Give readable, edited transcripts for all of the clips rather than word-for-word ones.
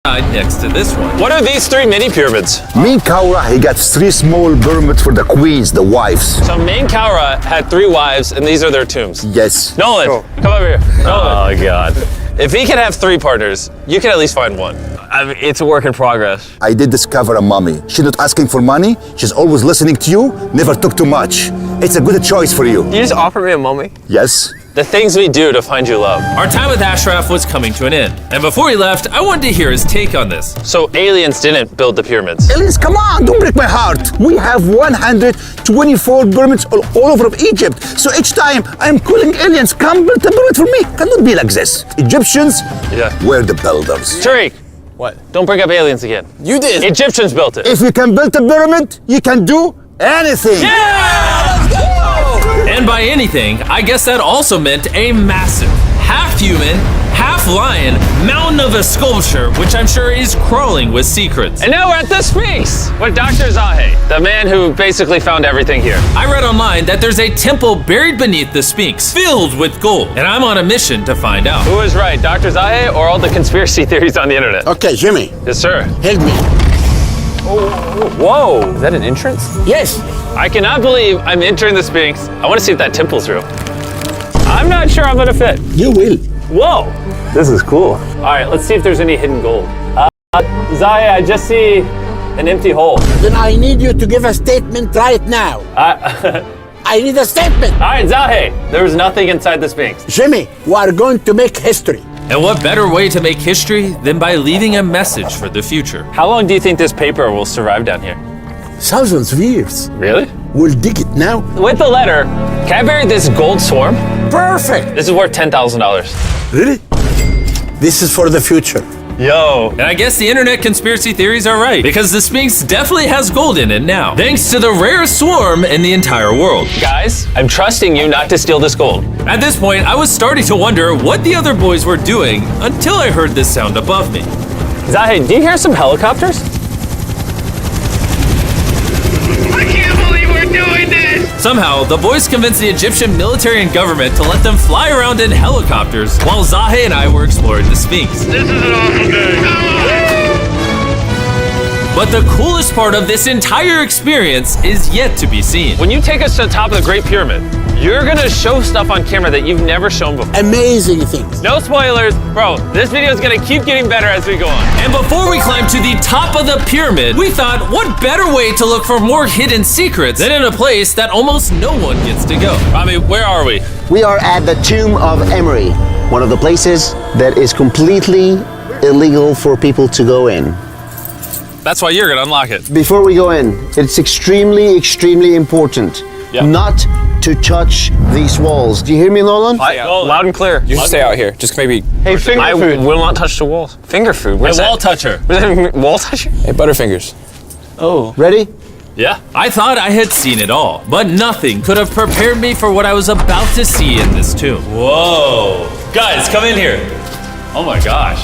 next to this one. What are these three mini pyramids? Main Kaura, he got three small pyramids for the queens, the wives. So main Kaura had three wives, and these are their tombs. Yes. Nolan, come over here. Nolan. Oh God. If he can have three partners, you can at least find one. I mean, it's a work in progress. I did discover a mummy. She's not asking for money. She's always listening to you, never took too much. It's a good choice for you. You just offer me a mummy? Yes. The things we do to find you love. Our time with Ashraf was coming to an end. And before he left, I wanted to hear his take on this. So aliens didn't build the pyramids. Aliens, come on, don't break my heart. We have 124 pyramids all over Egypt. So each time I'm calling aliens, come build a pyramid for me. Cannot be like this. Egyptians were the builders. Tariq. What? Don't bring up aliens again. You did. Egyptians built it. If you can build a pyramid, you can do anything. Yeah! Let's go! And by anything, I guess that also meant a massive, half-human, half-lion mountain of a sculpture, which I'm sure is crawling with secrets. And now we're at the Sphinx with Dr. Zahe, the man who basically found everything here. I read online that there's a temple buried beneath the Sphinx, filled with gold, and I'm on a mission to find out. Who is right, Dr. Zahe or all the conspiracy theories on the internet? Okay, Jimmy, Yes, sir. help me. Whoa, is that an entrance? Yes. I cannot believe I'm entering the Sphinx. I want to see if that temple's real. I'm not sure I'm gonna fit. You will. Whoa, this is cool. All right, let's see if there's any hidden gold. Zahe, I just see an empty hole. Then I need you to give a statement right now. I need a statement. All right, Zahe, there was nothing inside the Sphinx. Jimmy, we are going to make history. And what better way to make history than by leaving a message for the future? How long do you think this paper will survive down here? Thousands of years. Really? We'll dig it now. With the letter, can I bury this gold swarm? Perfect. This is worth $10,000. Really? This is for the future. Yo. And I guess the internet conspiracy theories are right, because the Sphinx definitely has gold in it now, thanks to the rarest swarm in the entire world. Guys, I'm trusting you not to steal this gold. At this point, I was starting to wonder what the other boys were doing until I heard this sound above me. Zahe, do you hear some helicopters? I can't believe we're doing this! Somehow, the boys convinced the Egyptian military and government to let them fly around in helicopters while Zahe and I were exploring the Sphinx. This is an awful day. But the coolest part of this entire experience is yet to be seen. When you take us to the top of the Great Pyramid, you're gonna show stuff on camera that you've never shown before. Amazing things. No spoilers. Bro, this video is gonna keep getting better as we go on. And before we climb to the top of the pyramid, we thought, what better way to look for more hidden secrets than in a place that almost no one gets to go? Rami, where are we? We are at the tomb of Emery, one of the places that is completely illegal for people to go in. That's why you're gonna unlock it. Before we go in, it's extremely important not to touch these walls. Do you hear me, Nolan? Loud and clear. You should stay out here. Just maybe. Hey, finger food. I will not touch the walls. Finger food. Where's Wall toucher. Wall toucher? Hey, Butterfingers. Oh. Ready? Yeah. I thought I had seen it all, but nothing could have prepared me for what I was about to see in this tomb. Whoa. Guys, come in here. Oh my gosh.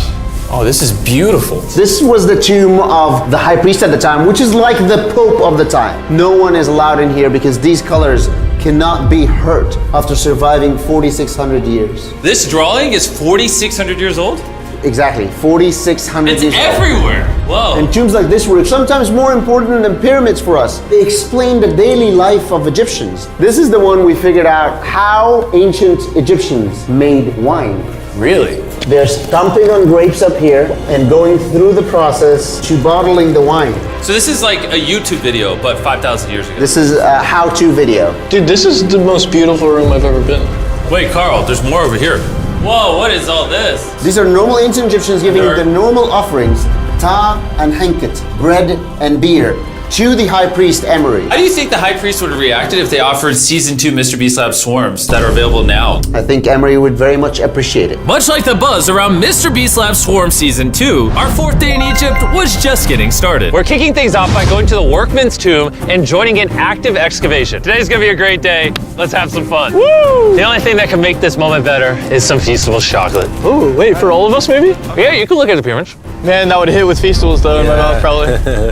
Oh, this is beautiful. This was the tomb of the high priest at the time, which is like the Pope of the time. No one is allowed in here because these colors cannot be hurt after surviving 4,600 years. This drawing is 4,600 years old? Exactly, 4,600 It's years old. everywhere. Whoa. And tombs like this were sometimes more important than pyramids for us. They explain the daily life of Egyptians. This is the one we figured out how ancient Egyptians made wine. Really? They're stomping on grapes up here and going through the process to bottling the wine. So this is like a YouTube video, but 5,000 years ago. This is a how-to video. Dude, this is the most beautiful room I've ever been. Wait, Carl, there's more over here. Whoa, what is all this? These are normal ancient Egyptians giving the normal offerings, ta and henket, bread and beer, to the high priest Emery. How do you think the high priest would have reacted if they offered Season 2 Mr. Beast Lab swarms that are available now? I think Emery would very much appreciate it. Much like the buzz around Mr. Beast Lab Swarm Season 2, our fourth day in Egypt was just getting started. We're kicking things off by going to the workman's tomb and joining an active excavation. Today's gonna be a great day. Let's have some fun. Woo! The only thing that can make this moment better is some Feastables chocolate. Ooh, wait, for all of us maybe? Yeah, you can look at the pyramids. Man, that would hit with Feastables though in my mouth probably.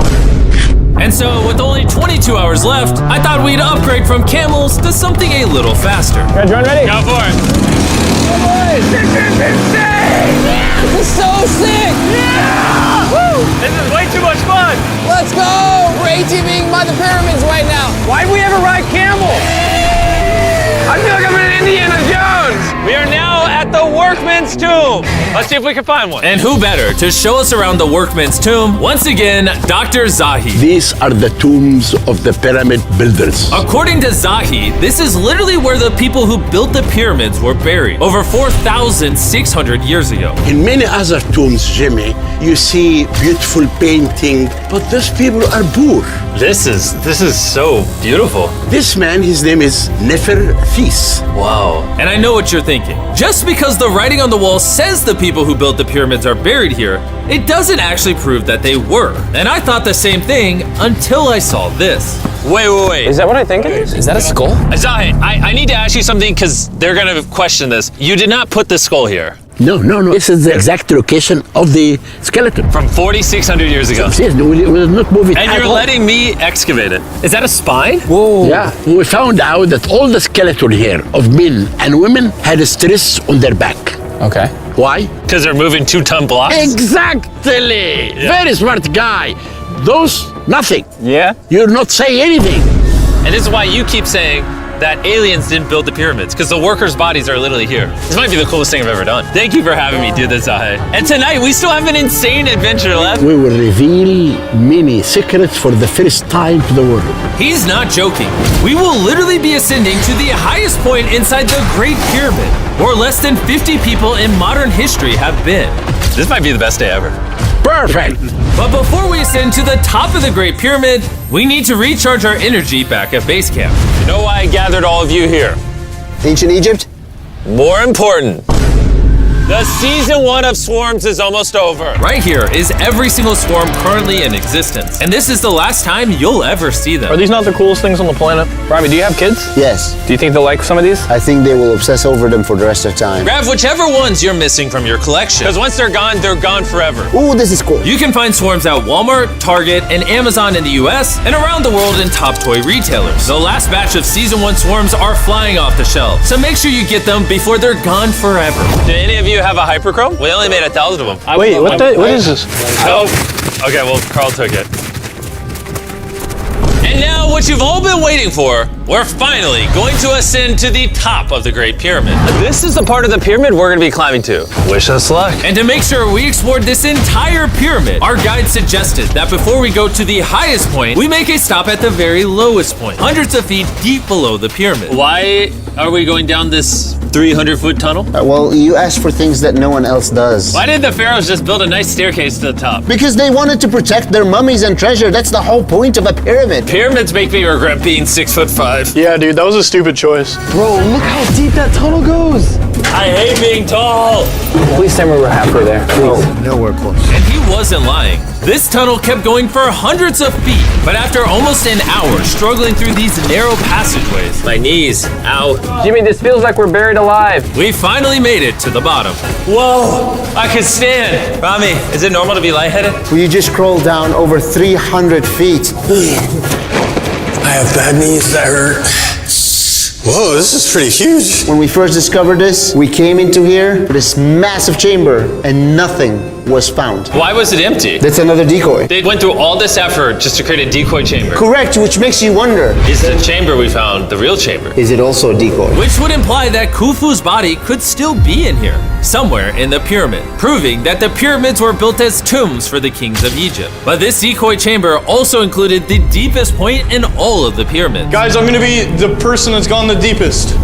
And so, with only 22 hours left, I thought we'd upgrade from camels to something a little faster. Guys, run ready? Go for it. This is insane! This is so sick! Yeah! This is way too much fun. Let's go! We're ATVing by the pyramids right now. Why do we ever ride camel? I feel like I'm in Indiana Jones. We are now at the workman's tomb. Let's see if we can find one. And who better to show us around the workman's tomb? Once again, Dr. Zahi. These are the tombs of the pyramid builders. According to Zahi, this is literally where the people who built the pyramids were buried over 4,600 years ago. In many other tombs, Jimmy, you see beautiful painting, but those people are poor. This is so beautiful. This man, his name is Neferfis. Wow. And I know what you're thinking. Just because the writing on the wall says the people who built the pyramids are buried here, it doesn't actually prove that they were. And I thought the same thing until I saw this. Wait. Is that what I think it is? Is that a skull? Zahi, I need to ask you something because they're gonna question this. You did not put the skull here. No. This is the exact location of the skeleton. From 4,600 years ago. Yes, we will not move it And at you're all. letting me excavate it. Is that a spine? Whoa. Yeah, we found out that all the skeleton here of men and women had stress on their back. Okay. Why? Because they're moving 2-ton blocks? Exactly! Very smart guy. Those, nothing. Yeah? You're not saying anything. And this is why you keep saying that aliens didn't build the pyramids, because the workers' bodies are literally here. This might be the coolest thing I've ever done. Thank you for having me do this, Zahi. And tonight, we still have an insane adventure left. We will reveal many secrets for the first time to the world. He's not joking. We will literally be ascending to the highest point inside the Great Pyramid, where less than 50 people in modern history have been. This might be the best day ever. Perfect! But before we ascend to the top of the Great Pyramid, we need to recharge our energy back at base camp. You know why I gathered all of you here? Ancient Egypt? More important, the season 1 of Swarms is almost over. Right here is every single swarm currently in existence, and this is the last time you'll ever see them. Are these not the coolest things on the planet? Robbie, do you have kids? Yes. Do you think they'll like some of these? I think they will obsess over them for the rest of time. Grab whichever ones you're missing from your collection. Because once they're gone forever. Ooh, this is cool. You can find swarms at Walmart, Target, and Amazon in the US, and around the world in top toy retailers. The last batch of Season 1 swarms are flying off the shelf, so make sure you get them before they're gone forever. Do any of you have a hyperchrome? We only made 1,000 of them. Wait, what is this? Oh, okay, well, Carl took it. And now, what you've all been waiting for, we're finally going to ascend to the top of the Great Pyramid. This is the part of the pyramid we're gonna be climbing to. Wish us luck. And to make sure we explored this entire pyramid, our guide suggested that before we go to the highest point, we make a stop at the very lowest point, hundreds of feet deep below the pyramid. Why are we going down this 300-foot tunnel? Well, you asked for things that no one else does. Why did the pharaohs just build a nice staircase to the top? Because they wanted to protect their mummies and treasure. That's the whole point of a pyramid. Pyramids make me regret being 6'5". Yeah, dude, that was a stupid choice. Bro, look how deep that tunnel goes. I hate being tall. Please tell me we're halfway there. Please. Nowhere close. And he wasn't lying. This tunnel kept going for hundreds of feet, but after almost an hour struggling through these narrow passageways, My knees, ow. Jimmy, this feels like we're buried alive. we finally made it to the bottom. Whoa, I can stand. Rami, is it normal to be lightheaded? We just crawled down over 300 feet. I have bad knees that hurt. Whoa, this is pretty huge. When we first discovered this, we came into here, this massive chamber, and nothing was found. Why was it empty? That's another decoy. They went through all this effort just to create a decoy chamber. Correct, which makes you wonder, Is the chamber we found the real chamber? is it also a decoy? Which would imply that Khufu's body could still be in here, somewhere in the pyramid, proving that the pyramids were built as tombs for the kings of Egypt. But this decoy chamber also included the deepest point in all of the pyramids. Guys, I'm gonna be the person that's gone the deepest.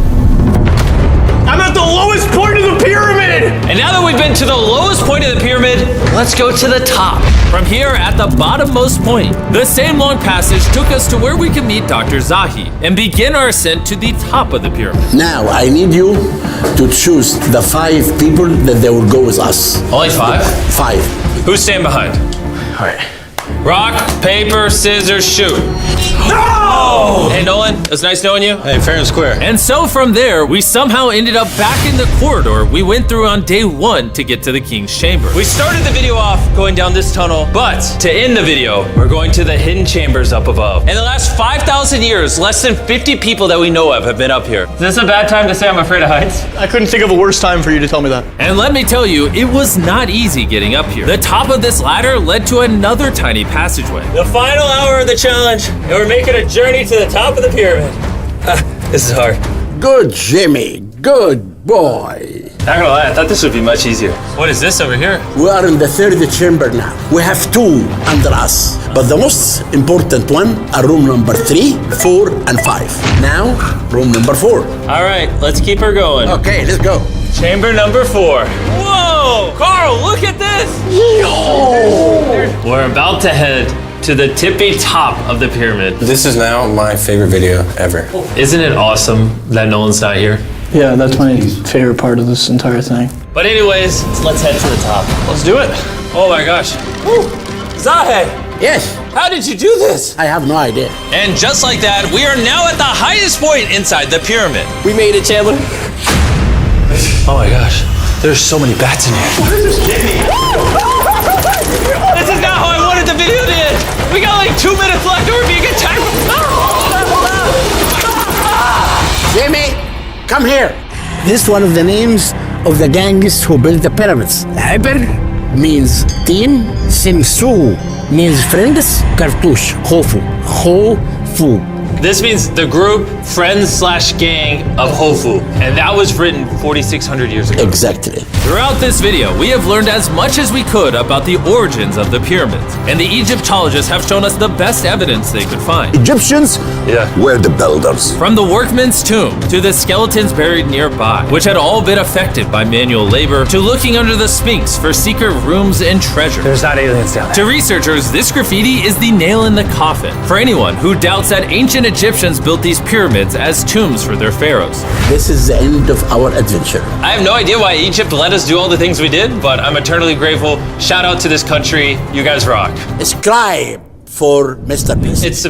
I'm at the lowest point of the pyramid! And now that we've been to the lowest point of the pyramid, let's go to the top. From here, at the bottommost point, the same long passage took us to where we could meet Dr. Zahi and begin our ascent to the top of the pyramid. Now, I need you to choose the 5 people that they will go with us. Only 5? 5. Who's staying behind? All right. Rock, paper, scissors, shoot. No! Hey, Nolan, it was nice knowing you. Hey, fair and square. And so from there, we somehow ended up back in the corridor we went through on day 1 to get to the King's Chamber. We started the video off going down this tunnel, but to end the video, we're going to the hidden chambers up above. In the last 5,000 years, less than 50 people that we know of have been up here. Is this a bad time to say I'm afraid of heights? I couldn't think of a worse time for you to tell me that. And let me tell you, it was not easy getting up here. The top of this ladder led to another tiny passageway. The final hour of the challenge, and we're making a journey to the top of the pyramid. This is hard. Good, Jimmy. Good boy. Not gonna lie, I thought this would be much easier. What is this over here? We are in the third chamber now. We have 2 under us, but the most important one are room number 3, 4, and 5. Now, room number 4. All right, let's keep her going. Okay, let's go. Chamber number 4. Whoa! Carl, look at this! We're about to head to the tippy top of the pyramid. This is now my favorite video ever. Isn't it awesome that Nolan's not here? Yeah, that's my favorite part of this entire thing. But anyways, let's head to the top. Let's do it. Oh my gosh. Woo. Zahe, Yes, how did you do this? I have no idea. And just like that, we are now at the highest point inside the pyramid. We made it, Chandler. Oh my gosh, there's so many bats in here. This is not how I wanted the video to end. We got like 2 minutes left and we're being attacked. Jimmy, come here. This is one of the names of the gangs who built the pyramids. Iber means team, Simsu means friends, Kartush, Hofu, Hofu. This means the group, friends/gang of Hofu. And that was written 4,600 years ago. Exactly. Throughout this video, we have learned as much as we could about the origins of the pyramids, and the Egyptologists have shown us the best evidence they could find. Egyptians were the builders. From the workman's tomb to the skeletons buried nearby, which had all been affected by manual labor, to looking under the Sphinx for secret rooms and treasure. There's not aliens down there. To researchers, this graffiti is the nail in the coffin for anyone who doubts that ancient Egyptians built these pyramids as tombs for their pharaohs. This is the end of our adventure. I have no idea why Egypt let us do all the things we did, but I'm eternally grateful. Shout out to this country. You guys rock. Subscribe for Mr. Beast. It's